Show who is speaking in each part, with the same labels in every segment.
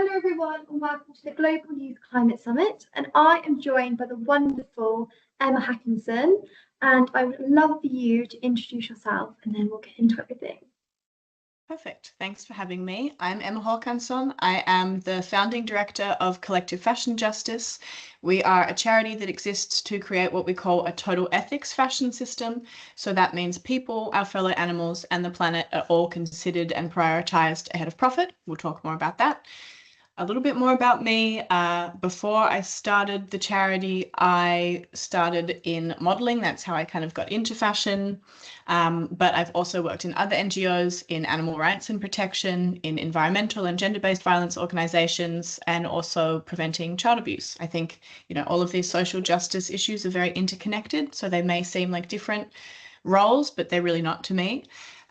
Speaker 1: Hello everyone and welcome to the Global Youth Climate Summit, and I am joined by the wonderful Emma Hackinson, and I would love for you to introduce yourself and then we'll get into everything.
Speaker 2: Perfect. Thanks for having me. I'm Emma Hackinson. I am the founding director of Collective Fashion Justice. We are a charity that exists to create what we call a total ethics fashion system. So that means people, our fellow animals, and the planet are all considered and prioritized ahead of profit. We'll talk more about that. A little bit more about me. Before I started the charity, I started in modeling. That's how I kind of got into fashion. But I've also worked in other NGOs, in animal rights and protection, in environmental and gender-based violence organizations, and also preventing child abuse. I think, all of these social justice issues are very interconnected, so they may seem like different roles, but they're really not to me.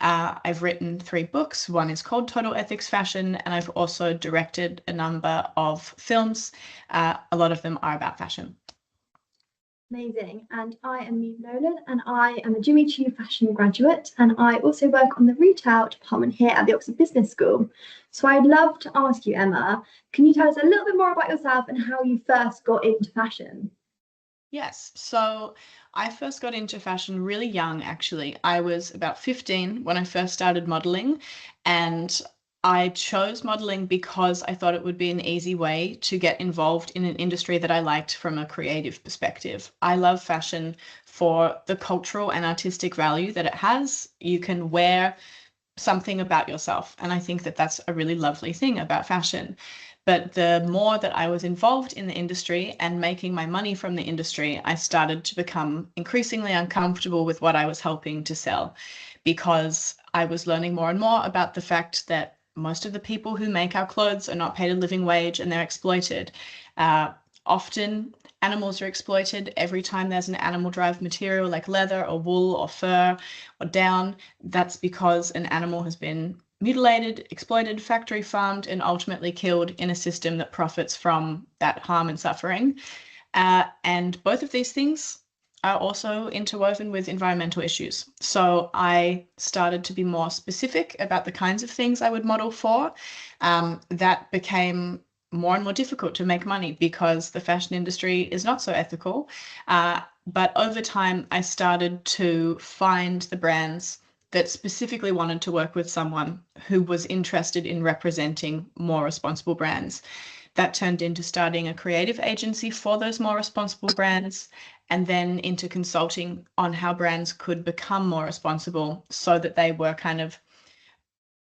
Speaker 2: I've written 3 books. One is called Total Ethics Fashion, and I've also directed a number of films. A lot of them are about fashion.
Speaker 1: Amazing. And I am Neve Nolan, and I am a Jimmy Choo fashion graduate, and I also work on the retail department here at the Oxford Business School. So I'd love to ask you, Emma, can you tell us a little bit more about yourself and how you first got into fashion?
Speaker 2: Yes, so I first got into fashion really young, actually. I was about 15 when I first started modeling, and I chose modeling because I thought it would be an easy way to get involved in an industry that I liked from a creative perspective. I love fashion for the cultural and artistic value that it has. You can wear something about yourself, and I think that that's a really lovely thing about fashion. But the more that I was involved in the industry and making my money from the industry, I started to become increasingly uncomfortable with what I was helping to sell, because I was learning more and more about the fact that most of the people who make our clothes are not paid a living wage and they're exploited. Often animals are exploited. Every time there's an animal derived material like leather or wool or fur or down, that's because an animal has been mutilated, exploited, factory farmed, and ultimately killed in a system that profits from that harm and suffering. And both of these things are also interwoven with environmental issues. So I started to be more specific about the kinds of things I would model for. That became more and more difficult to make money because the fashion industry is not so ethical. But over time, I started to find the brands that specifically wanted to work with someone who was interested in representing more responsible brands. That turned into starting a creative agency for those more responsible brands, and then into consulting on how brands could become more responsible so that they were kind of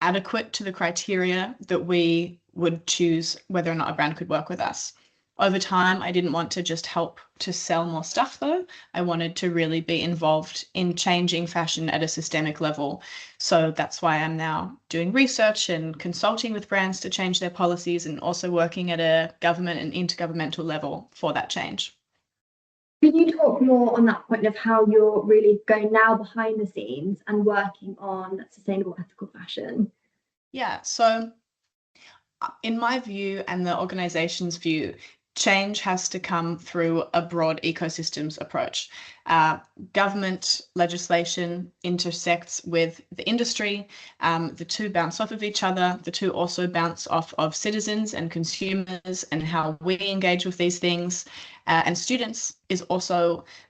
Speaker 2: adequate to the criteria that we would choose whether or not a brand could work with us. Over time, I didn't want to just help to sell more stuff, though. I wanted to really be involved in changing fashion at a systemic level. So that's why I'm now doing research and consulting with brands to change their policies, and also working at a government and intergovernmental level for that change.
Speaker 1: Can you talk more on that point of how you're really going now behind the scenes and working on sustainable ethical fashion?
Speaker 2: Yeah, so in my view and the organization's view, change has to come through a broad ecosystems approach. Government legislation intersects with the industry. The two bounce off of each other. The two also bounce off of citizens and consumers and how we engage with these things. And students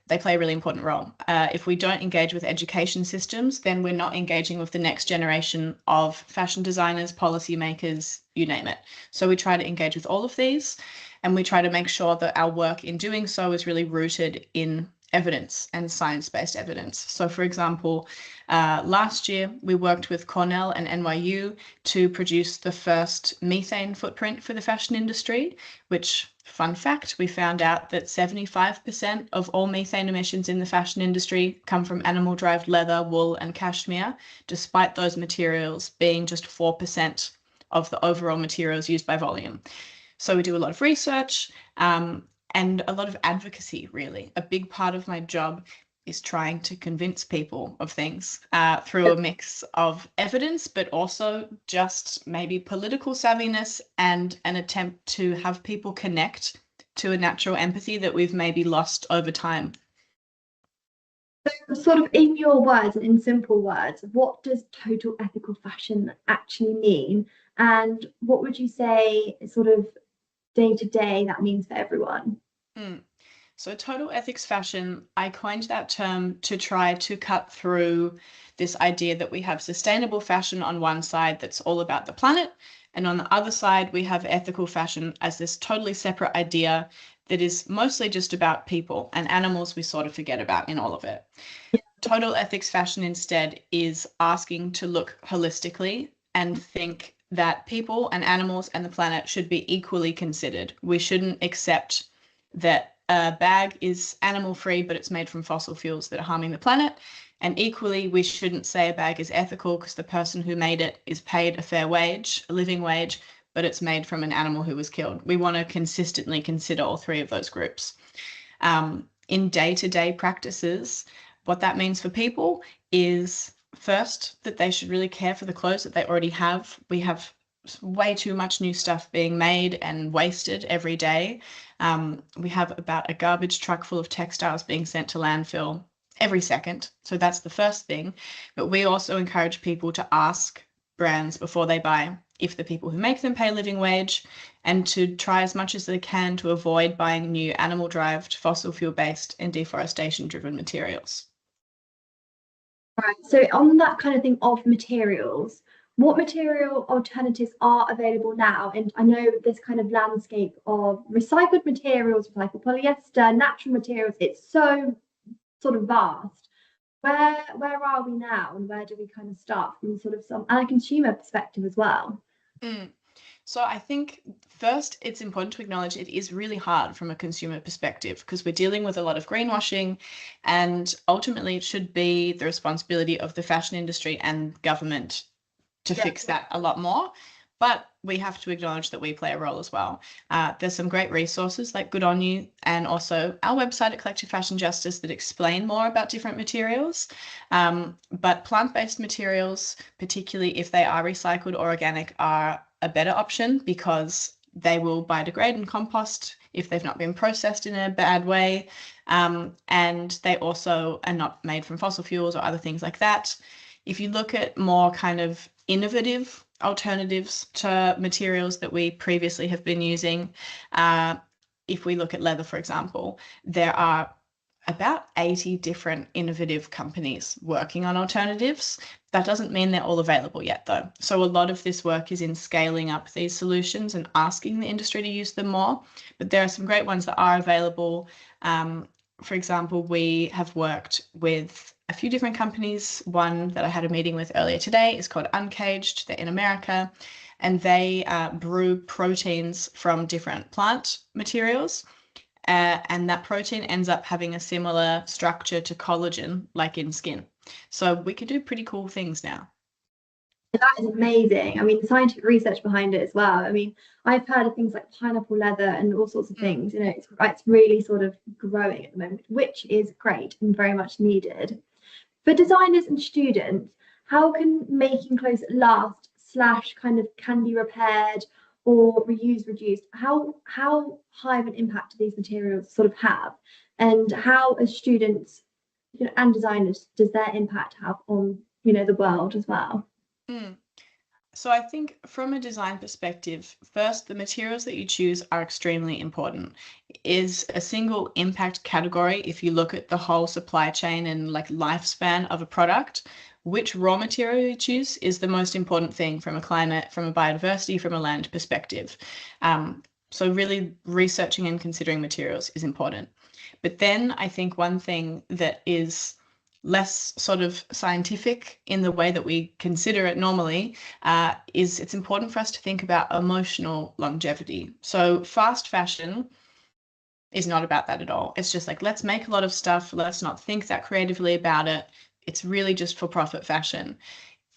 Speaker 2: they play a really important role. If we don't engage with education systems, then we're not engaging with the next generation of fashion designers, policymakers, you name it. So we try to engage with all of these, and we try to make sure that our work in doing so is really rooted in evidence and science-based evidence. So for example, last year we worked with Cornell and NYU to produce the first methane footprint for the fashion industry, which, fun fact, we found out that 75% of all methane emissions in the fashion industry come from animal-derived leather, wool, and cashmere, despite those materials being just 4% of the overall materials used by volume. So we do a lot of research and a lot of advocacy, really. A big part of my job is trying to convince people of things through a mix of evidence, but also just maybe political savviness and an attempt to have people connect to a natural empathy that we've maybe lost over time.
Speaker 1: So, sort of in your words and in simple words, what does total ethical fashion actually mean? And what would you say sort of day to day that means for everyone?
Speaker 2: Mm. So total ethics fashion, I coined that term to try to cut through this idea that we have sustainable fashion on one side that's all about the planet, and on the other side we have ethical fashion as this totally separate idea that is mostly just about people, and animals we sort of forget about in all of it. Total ethics fashion instead is asking to look holistically and think that people and animals and the planet should be equally considered. We shouldn't accept that a bag is animal free, but it's made from fossil fuels that are harming the planet. And equally, we shouldn't say a bag is ethical because the person who made it is paid a fair wage, a living wage, but it's made from an animal who was killed. We want to consistently consider all three of those groups. In day-to-day practices, what that means for people is first that they should really care for the clothes that they already have. We have way too much new stuff being made and wasted every day. We have about a garbage truck full of textiles being sent to landfill every second. So that's the first thing. But we also encourage people to ask brands before they buy if the people who make them pay a living wage, and to try as much as they can to avoid buying new animal-derived, fossil fuel-based and deforestation-driven materials.
Speaker 1: Right. So on that kind of thing of materials, what material alternatives are available now? And I know this kind of landscape of recycled materials, recycled polyester, natural materials, it's so sort of vast. Where are we now and where do we kind of start from sort of some and a consumer perspective as well?
Speaker 2: Mm. So I think first it's important to acknowledge it is really hard from a consumer perspective because we're dealing with a lot of greenwashing, and ultimately it should be the responsibility of the fashion industry and government to
Speaker 1: Yeah.
Speaker 2: fix that a lot more. But we have to acknowledge that we play a role as well. There's some great resources like Good On You and also our website at Collective Fashion Justice that explain more about different materials. But plant-based materials, particularly if they are recycled or organic, are a better option because they will biodegrade and compost if they've not been processed in a bad way. And they also are not made from fossil fuels or other things like that. If you look at more kind of innovative alternatives to materials that we previously have been using, if we look at leather, for example, there are about 80 different innovative companies working on alternatives. That doesn't mean they're all available yet, though. So a lot of this work is in scaling up these solutions and asking the industry to use them more. But there are some great ones that are available. For example, we have worked with a few different companies. One that I had a meeting with earlier today is called Uncaged. They're in America, and they brew proteins from different plant materials. And that protein ends up having a similar structure to collagen, like in skin. So we can do pretty cool things now.
Speaker 1: That is amazing. I mean, the scientific research behind it as well. I mean, I've heard of things like pineapple leather and all sorts of
Speaker 2: Mm.
Speaker 1: things. You know, it's really sort of growing at the moment, which is great and very much needed. For designers and students, how can making clothes last slash kind of can be repaired or reused, reduced? How high of an impact do these materials sort of have? And how as students, you know, and designers does their impact have on, you know, the world as well?
Speaker 2: Mm. So I think from a design perspective, first, the materials that you choose are extremely important. Is a single impact category, if you look at the whole supply chain and like lifespan of a product, which raw material you choose is the most important thing from a climate, from a biodiversity, from a land perspective. So really researching and considering materials is important. But then I think one thing that is less sort of scientific in the way that we consider it normally is it's important for us to think about emotional longevity. So fast fashion is not about that at all. It's just like, let's make a lot of stuff. Let's not think that creatively about it. It's really just for profit fashion.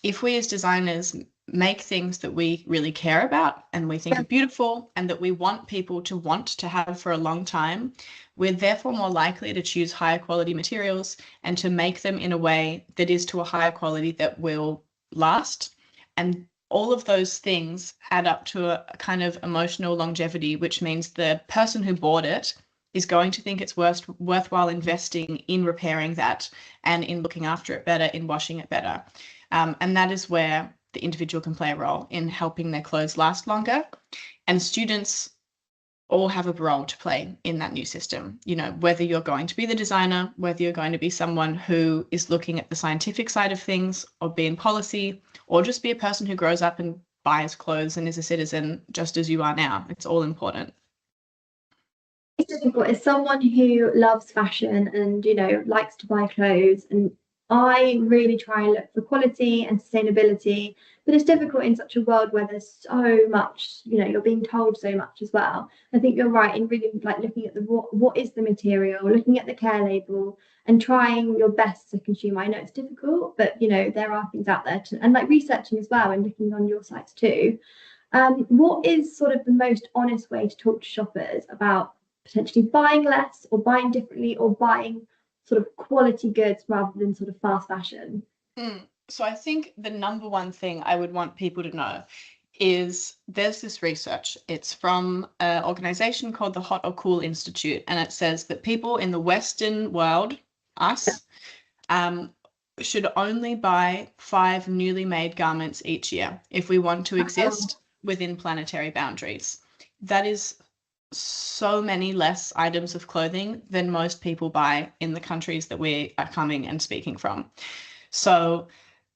Speaker 2: If we as designers make things that we really care about and we think are beautiful and that we want people to want to have for a long time, we're therefore more likely to choose higher quality materials and to make them in a way that is to a higher quality that will last. And all of those things add up to a kind of emotional longevity, which means the person who bought it is going to think it's worthwhile investing in repairing that and in looking after it better, in washing it better. And that is where the individual can play a role in helping their clothes last longer. And students all have a role to play in that new system. You know, whether you're going to be the designer, whether you're going to be someone who is looking at the scientific side of things, or be in policy, or just be a person who grows up and buys clothes and is a citizen just as you are now. It's all important.
Speaker 1: It's difficult. As someone who loves fashion and, you know, likes to buy clothes, and I really try and look for quality and sustainability, but it's difficult in such a world where there's so much, you know, you're being told so much as well. I think you're right in really like looking at the what is the material, looking at the care label, and trying your best to consume. I know it's difficult, but you know, there are things out there to, and like researching as well and looking on your sites too. What is sort of the most honest way to talk to shoppers about potentially buying less or buying differently or buying sort of quality goods rather than sort of fast fashion?
Speaker 2: So I think the number one thing I would want people to know is there's this research. It's from an organization called the Hot or Cool Institute, and it says that people in the Western world, us, should only buy 5 newly made garments each year if we want to exist within planetary boundaries. That is so many less items of clothing than most people buy in the countries that we are coming and speaking from. So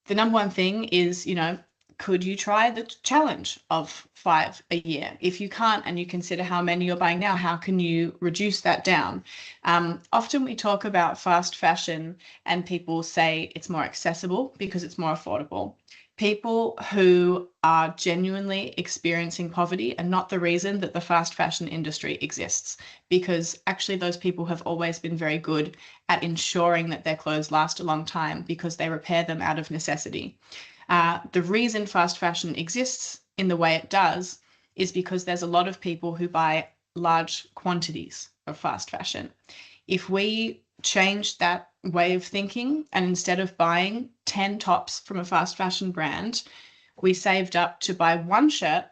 Speaker 2: the number one thing is, you know, could you try the challenge of 5 a year? If you can't and you consider how many you're buying now, how can you reduce that down? Often we talk about fast fashion and people say it's more accessible because it's more affordable. People who are genuinely experiencing poverty are not the reason that the fast fashion industry exists, because actually those people have always been very good at ensuring that their clothes last a long time because they repair them out of necessity. The reason fast fashion exists in the way it does is because there's a lot of people who buy large quantities of fast fashion. If we change that way of thinking and instead of buying 10 tops from a fast fashion brand, we saved up to buy one shirt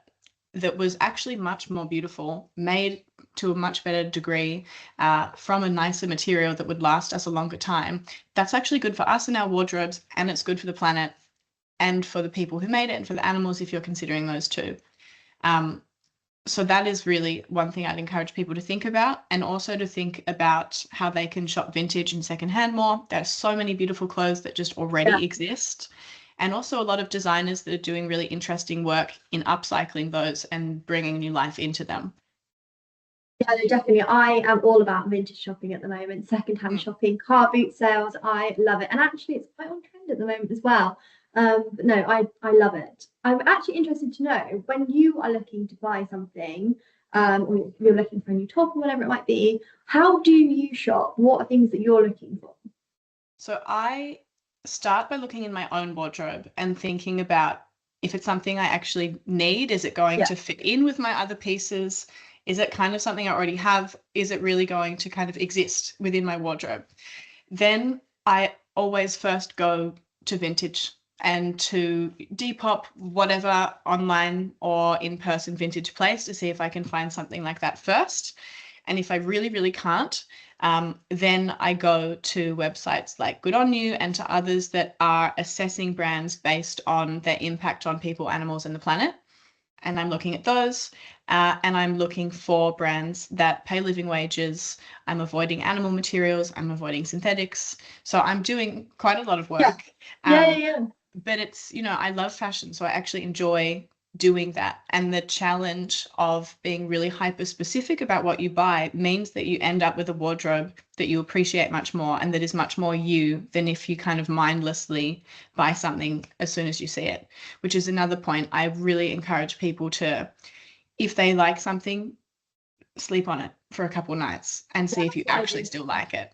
Speaker 2: that was actually much more beautiful, made to a much better degree, from a nicer material that would last us a longer time. That's actually good for us and our wardrobes, and it's good for the planet and for the people who made it and for the animals if you're considering those too. So that is really one thing I'd encourage people to think about, and also to think about how they can shop vintage and secondhand more. There's so many beautiful clothes that just already exist. And also a lot of designers that are doing really interesting work in upcycling those and bringing new life into them.
Speaker 1: Yeah, no, definitely. I am all about vintage shopping at the moment, secondhand shopping, car boot sales. I love it. And actually, it's quite on trend at the moment as well. But no, I love it. I'm actually interested to know when you are looking to buy something, or you're looking for a new top or whatever it might be, how do you shop? What are things that you're looking for?
Speaker 2: So I start by looking in my own wardrobe and thinking about if it's something I actually need. Is it going
Speaker 1: Yeah.
Speaker 2: to fit in with my other pieces? Is it kind of something I already have? Is it really going to kind of exist within my wardrobe? Then I always first go to vintage and to Depop, whatever online or in-person vintage place, to see if I can find something like that first. And if I really, really can't, then I go to websites like Good On You and to others that are assessing brands based on their impact on people, animals, and the planet. And I'm looking at those, and I'm looking for brands that pay living wages. I'm avoiding animal materials. I'm avoiding synthetics. So I'm doing quite a lot of
Speaker 1: Yeah.
Speaker 2: work.
Speaker 1: Yeah.
Speaker 2: But it's, you know, I love fashion, so I actually enjoy doing that. And the challenge of being really hyper specific about what you buy means that you end up with a wardrobe that you appreciate much more and that is much more you than if you kind of mindlessly buy something as soon as you see it, which is another point. I really encourage people to, if they like something, sleep on it for a couple of nights and see if you actually still like it.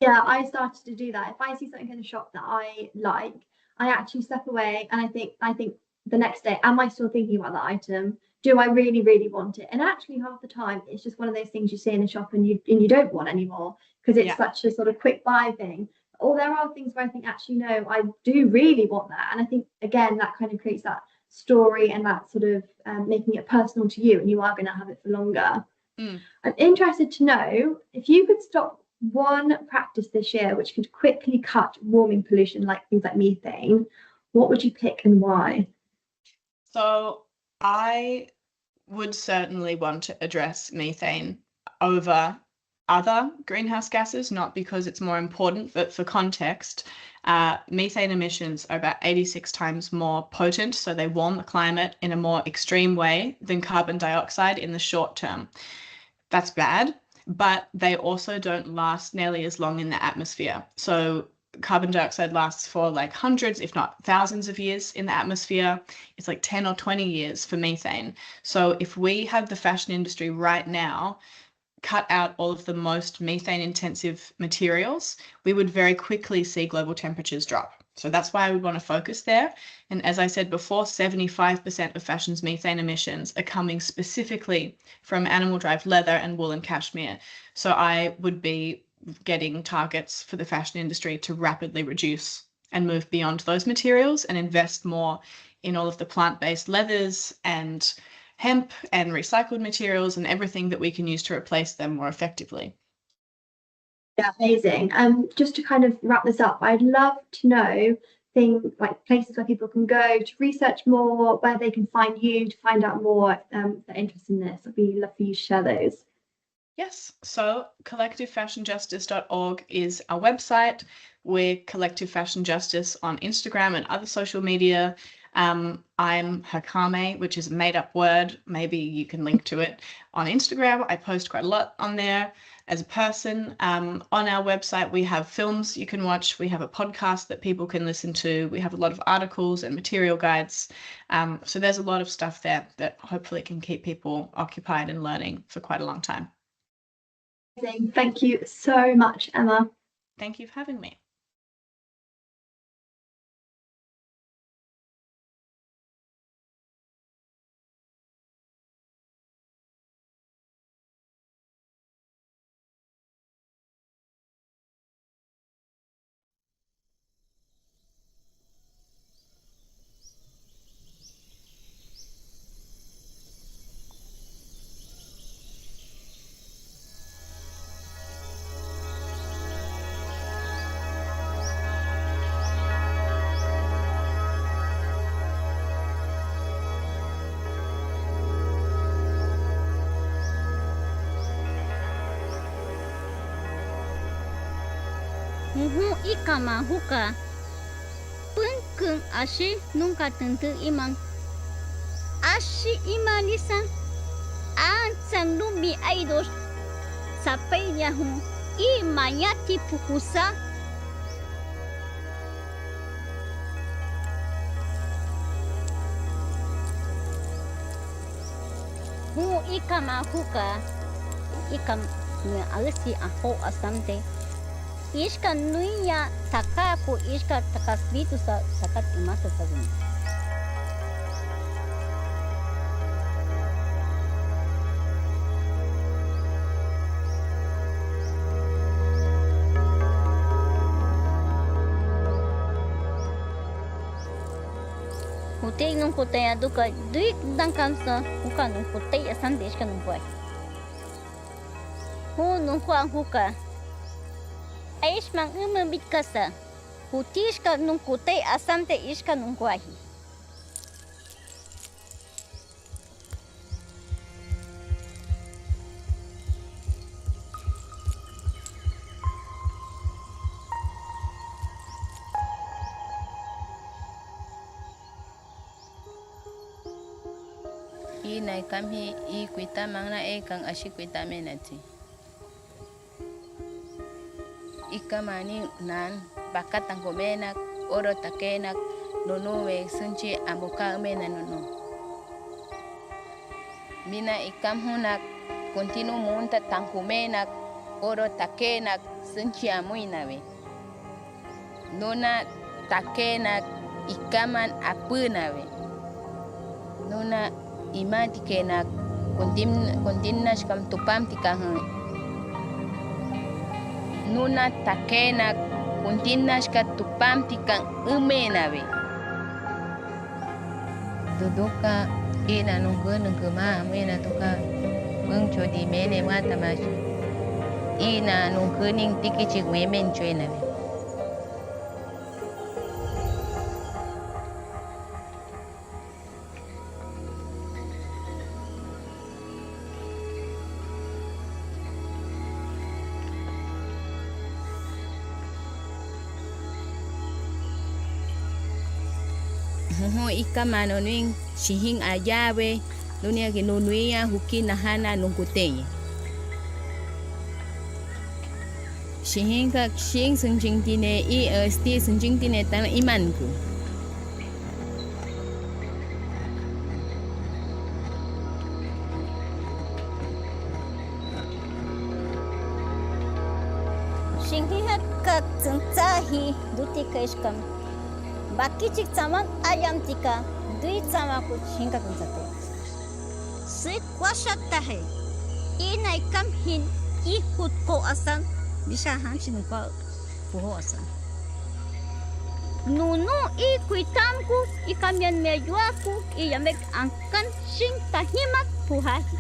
Speaker 1: Yeah, I started to do that. If I see something in a shop that I like, I actually step away and I think the next day, am I still thinking about that item? Do I really, really want it? And actually half the time it's just one of those things you see in a shop and you don't want anymore because it's
Speaker 2: Yeah.
Speaker 1: such a sort of quick buy thing. Or there are things where I think actually no, I do really want that. And I think again that kind of creates that story and that sort of making it personal to you and you are going to have it for longer.
Speaker 2: Mm.
Speaker 1: I'm interested to know if you could stop one practice this year which could quickly cut warming pollution, like things like methane, what would you pick and why?
Speaker 2: So I would certainly want to address methane over other greenhouse gases, not because it's more important, but for context, methane emissions are about 86 times more potent, so they warm the climate in a more extreme way than carbon dioxide in the short term. That's bad, but they also don't last nearly as long in the atmosphere. So carbon dioxide lasts for like hundreds, if not thousands of years in the atmosphere. It's like 10 or 20 years for methane. So if we had the fashion industry right now cut out all of the most methane intensive materials, we would very quickly see global temperatures drop. So that's why I would want to focus there. And as I said before, 75% of fashion's methane emissions are coming specifically from animal derived leather and wool and cashmere. So I would be getting targets for the fashion industry to rapidly reduce and move beyond those materials and invest more in all of the plant-based leathers and hemp and recycled materials and everything that we can use to replace them more effectively.
Speaker 1: Yeah, amazing. Just to kind of wrap this up, I'd love to know things like places where people can go to research more, where they can find you to find out more if they're interested in this. I'd be love for you to share those.
Speaker 2: Yes, so collectivefashionjustice.org is our website. We're Collective Fashion Justice on Instagram and other social media. I'm Hakame, which is a made-up word. Maybe you can link to it on Instagram. I post quite a lot on there as a person. On our website, we have films you can watch. We have a podcast that people can listen to. We have a lot of articles and material guides. So there's a lot of stuff there that hopefully can keep people occupied and learning for quite a long time.
Speaker 1: Amazing. Thank you so much, Emma.
Speaker 2: Thank you for having me.
Speaker 3: Muhu ika mahuka. Pengkeng ashi nunca tentu imang. Ashi imanisa. Ansang lumi aidos. Sampai nyahu imanyati pukusa. Hu ika mahuka. Ika nga alisi aho asamte. Ishka nuya takaku ishka takasbitu sa sakat imasa sagun. Hutei nung hutei aduka duik dangkam sa huka nung hutei asante ishka nung buhay. Hu nung huang huka. Aish mang umabit kasa. Hutishka nung kutay asante ishka nung kwahi.
Speaker 4: Inay kami ikwita mangna kang asikwita menati. Ikamani nan bakat tangkomenak oro takenak nonowe sunci amuka mena nono. Mina ikam hunak kontinu munta tangkomenak oro takenak sunci amuinawe. Nona takenak ikaman apunawe. Nona imati kenak kontimnas kam tupam tikahan. Nuna takenak kuntinas ka tupam tikang umenawe. Duduka ina nunggu ma mena tuka mengco di mene mata mas. Ina nunggu ning tikicik memen cuenawe. ika manonin shihin ayabe dunia ginunuia hukina hana nungkutenye. Shihin ka shin sunjing tine sti sunjing tine tan imanku.
Speaker 3: Shinhihat ka tsahi duti ka iskam. Baki chik tsamak ayam tika dui tsamaku shinka kunzate. Sui kwashat tahe. Inay kam hin ihut ko asan. Bisa hanchin ko puho asan. Nunu I kuitamku I kamyan mejuaku I yamek angkan shin tahimak puhahi.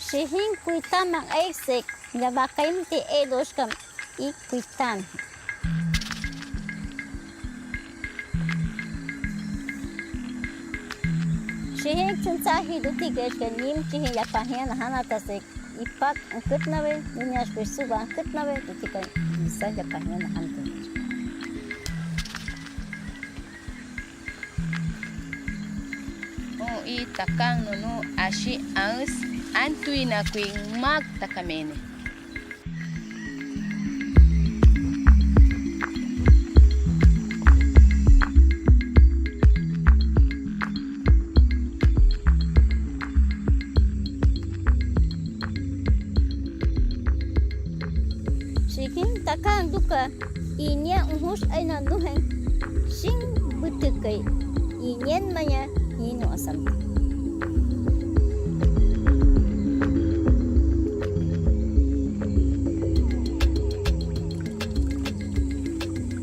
Speaker 3: Shihin kuitamang Issac gabakaim ti edos kam I kuitam. Shihin tsahi duti gesh ka nim chihin yapahian hanatasek ipak angkut nawe dunyas besuba angkut nawe duti ka bisa yapahian hantu.
Speaker 4: I takang nunu ashi ans antui na kuing mag takamene.
Speaker 3: Shihin takang duka inya uhus ay nanduhen sing butukay inyen maya hino asam.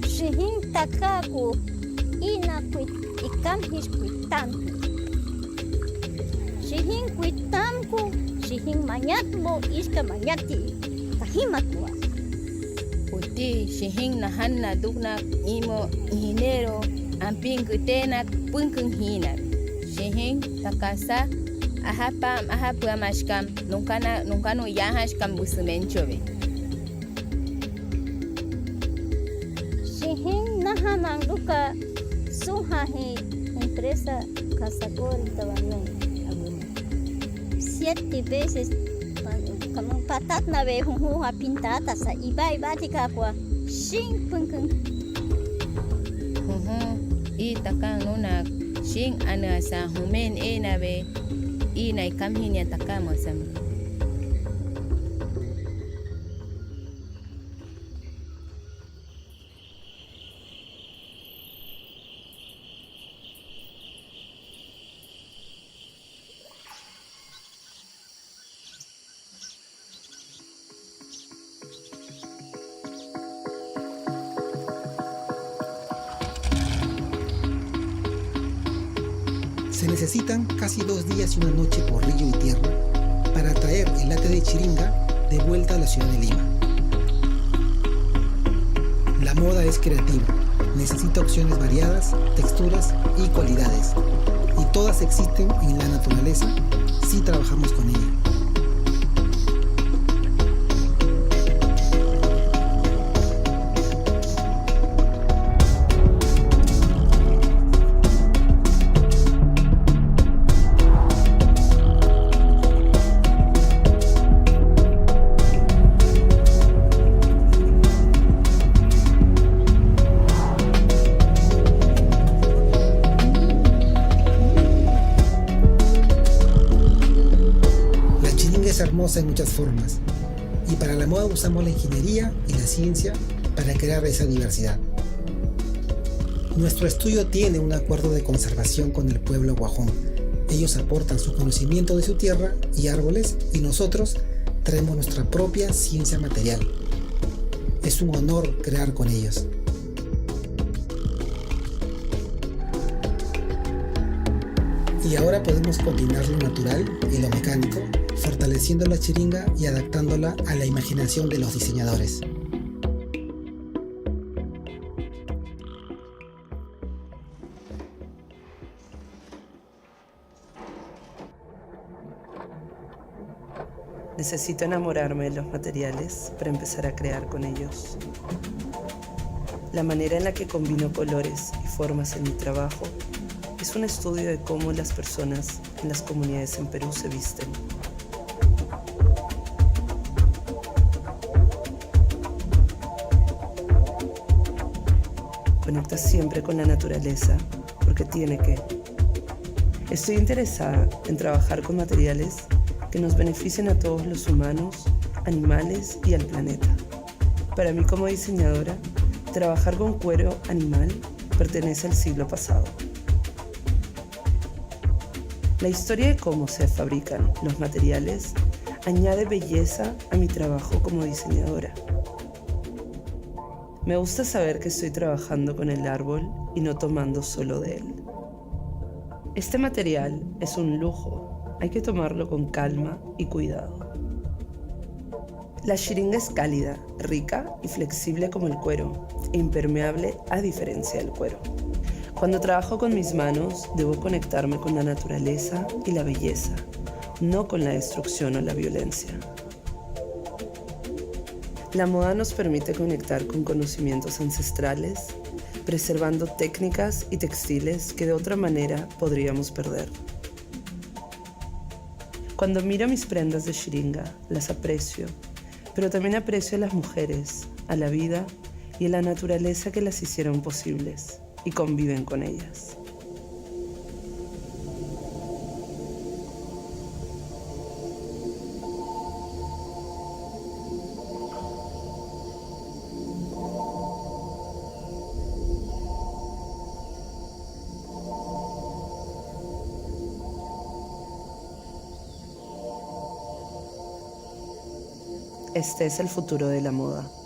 Speaker 3: Shihin takaku ina kuit ikam his kuitam. Shihin kuitamku shihin manyat mo iska manyati tahimat mo.
Speaker 4: Uti shihin nahan na dugna imo hinero amping kutenak punkung hinar. Shihin takasa ahapa mashkam nunkano yahashkam busumenchove.
Speaker 3: Shihin nahamang duka suhahi empresa kasagori tawanay aguna. 7 veces kamang patat na ve huha pintata sa iba tika kwa shin punkung.
Speaker 4: I takang nuna shin ana sa humen nabe I na ikamhin ya takamo sam.
Speaker 5: Se necesitan casi 2 días y una noche por río y tierra para traer el late de chiringa de vuelta a la ciudad de Lima. La moda es creativa, necesita opciones variadas, texturas y cualidades, y todas existen en la naturaleza si trabajamos con ella. Hermosa en muchas formas, y para la moda usamos la ingeniería y la ciencia para crear esa diversidad. Nuestro estudio tiene un acuerdo de conservación con el pueblo guajón. Ellos aportan su conocimiento de su tierra y árboles, y nosotros traemos nuestra propia ciencia material. Es un honor crear con ellos. Y ahora podemos combinar lo natural y lo mecánico, fortaleciendo la chiringa y adaptándola a la imaginación de los diseñadores.
Speaker 6: Necesito enamorarme de los materiales para empezar a crear con ellos. La manera en la que combino colores y formas en mi trabajo es un estudio de cómo las personas en las comunidades en Perú se visten. Conecta siempre con la naturaleza, porque tiene que. Estoy interesada en trabajar con materiales que nos beneficien a todos los humanos, animales y al planeta. Para mí como diseñadora, trabajar con cuero animal pertenece al siglo pasado. La historia de cómo se fabrican los materiales añade belleza a mi trabajo como diseñadora. Me gusta saber que estoy trabajando con el árbol y no tomando solo de él. Este material es un lujo, hay que tomarlo con calma y cuidado. La xiringa es cálida, rica y flexible como el cuero, e impermeable a diferencia del cuero. Cuando trabajo con mis manos, debo conectarme con la naturaleza y la belleza, no con la destrucción o la violencia. La moda nos permite conectar con conocimientos ancestrales, preservando técnicas y textiles que de otra manera podríamos perder. Cuando miro mis prendas de xiringa, las aprecio, pero también aprecio a las mujeres, a la vida y a la naturaleza que las hicieron posibles y conviven con ellas. Este es el futuro de la moda.